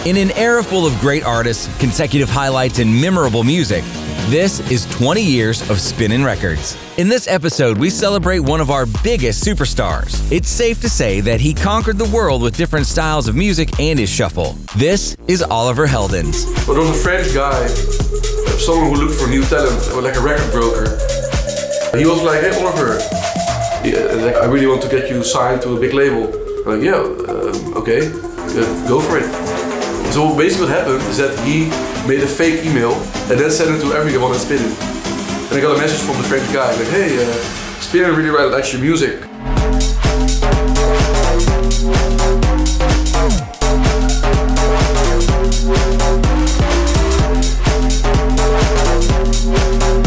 In an era full of great artists, consecutive highlights, and memorable music, this is 20 years of Spinnin Records. In this episode, we celebrate one of our biggest superstars. It's safe to say that he conquered the world with different styles of music and his shuffle. This is Oliver Heldens. Well, there was a French guy, someone who looked for new talent, like a record broker. He was like, "Hey Oliver, I really want to get you signed to a big label." I'm like, "Yeah, okay, go for it." So basically what happened is that he made a fake email and then sent it to everyone at Spinnin. And I got a message from the French guy, like, "Hey, Spinnin really likes your music."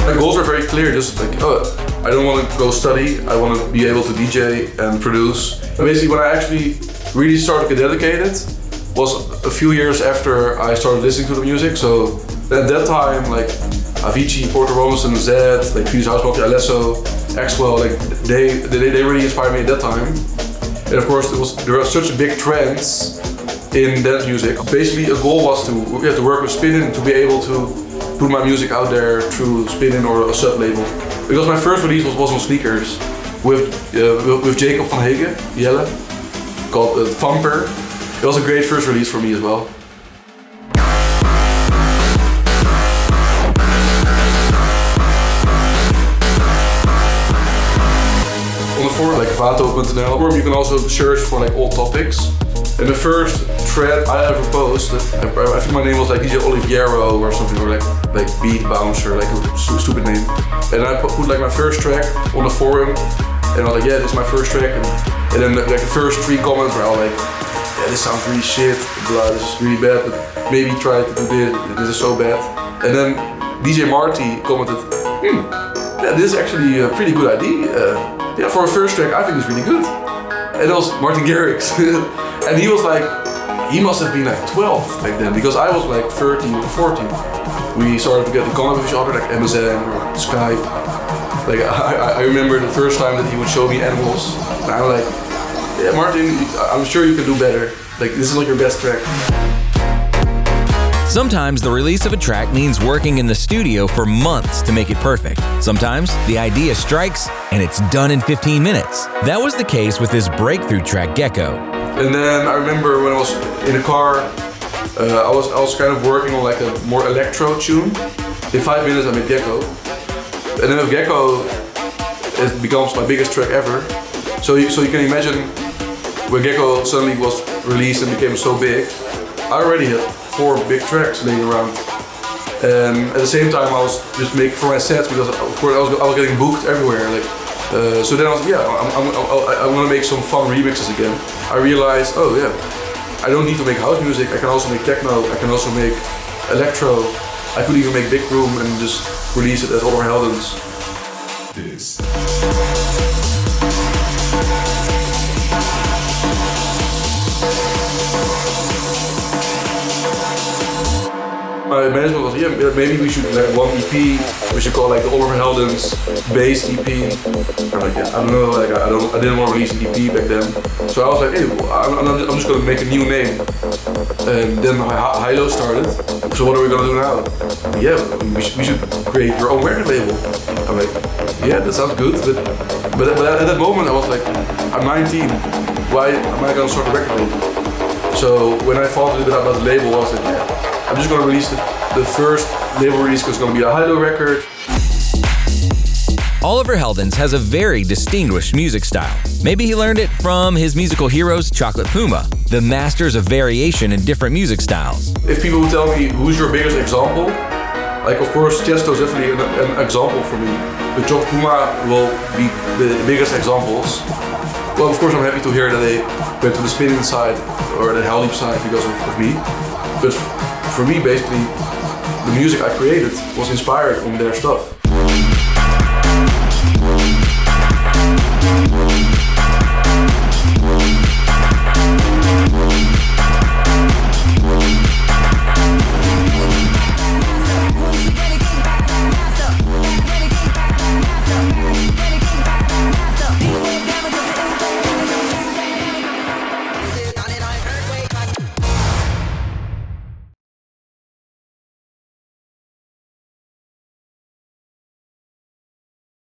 My goals are very clear, just like, I don't want to go study, I want to be able to DJ and produce. And basically when I actually really started to get dedicated was a few years after I started listening to the music. So at that time, like Avicii, Porter Robinson, Zed, like Fuse House Mafia, Alesso, Axwell, like they really inspired me at that time. And of course there were such big trends in that music. Basically a goal was to work with Spinnin to be able to put my music out there through Spinnin or a sub-label. Because my first release was on sneakers with Jacob van Hege, Jelle, called Thumper. It was a great first release for me as well. On the forum, like vato.nl, you can also search for like all topics. And the first thread I ever posted, I think my name was like DJ Oliviero or something, or like Beat Bouncer, like a stupid name. And I put like my first track on the forum, and I was like, yeah, this is my first track. And then like the first 3 comments were all like, yeah, this sounds really shit, blah, this is really bad, but maybe try to do this is so bad. And then DJ Marty commented, yeah, this is actually a pretty good idea. Yeah, for a first track, I think it's really good. And it was Martin Garrix. And he was like, he must have been like 12 back then, because I was like 13 or 14. We started to get in contact with each other, like MSN or Skype. Like I remember the first time that he would show me Animals, and I was like, yeah, Martin, I'm sure you can do better. Like, this is like your best track. Sometimes the release of a track means working in the studio for months to make it perfect. Sometimes the idea strikes and it's done in 15 minutes. That was the case with his breakthrough track, Gecko. And then I remember when I was in a car, I was kind of working on like a more electro tune. In 5 minutes I made Gecko. And then with Gecko, it becomes my biggest track ever. So you can imagine when Gecko suddenly was released and became so big, I already had 4 big tracks laying around. And at the same time I was just making for my sets, because of course I was getting booked everywhere. Like, so then I was I'm gonna make some fun remixes again. I realized, oh yeah, I don't need to make house music, I can also make techno, I can also make electro, I could even make big room and just release it as Oliver Heldens. This. My management was, yeah, maybe we should like one EP, we should call like the Oliver Heldens bass EP. I'm like, yeah, I don't know, like I didn't want to release an EP back then. So I was like, hey, I'm just gonna make a new name. And then Hilo started. So what are we gonna do now? Yeah, we should create your own record label. I'm like, yeah, that sounds good. But at that moment I was like, I'm 19. Why am I gonna start a record label? So when I thought a little bit about the label, I was like, yeah, I'm just gonna release the first label release, because it's gonna be a Hilo record. Oliver Heldens has a very distinguished music style. Maybe he learned it from his musical heroes Chocolate Puma, the masters of variation in different music styles. If people would tell me who's your biggest example, like of course Chesto is definitely an example for me, but Chocolate Puma will be the biggest examples. Well, of course I'm happy to hear that they went to the Spinnin side or the Heldeep side because of me. But for me, basically, the music I created was inspired on their stuff.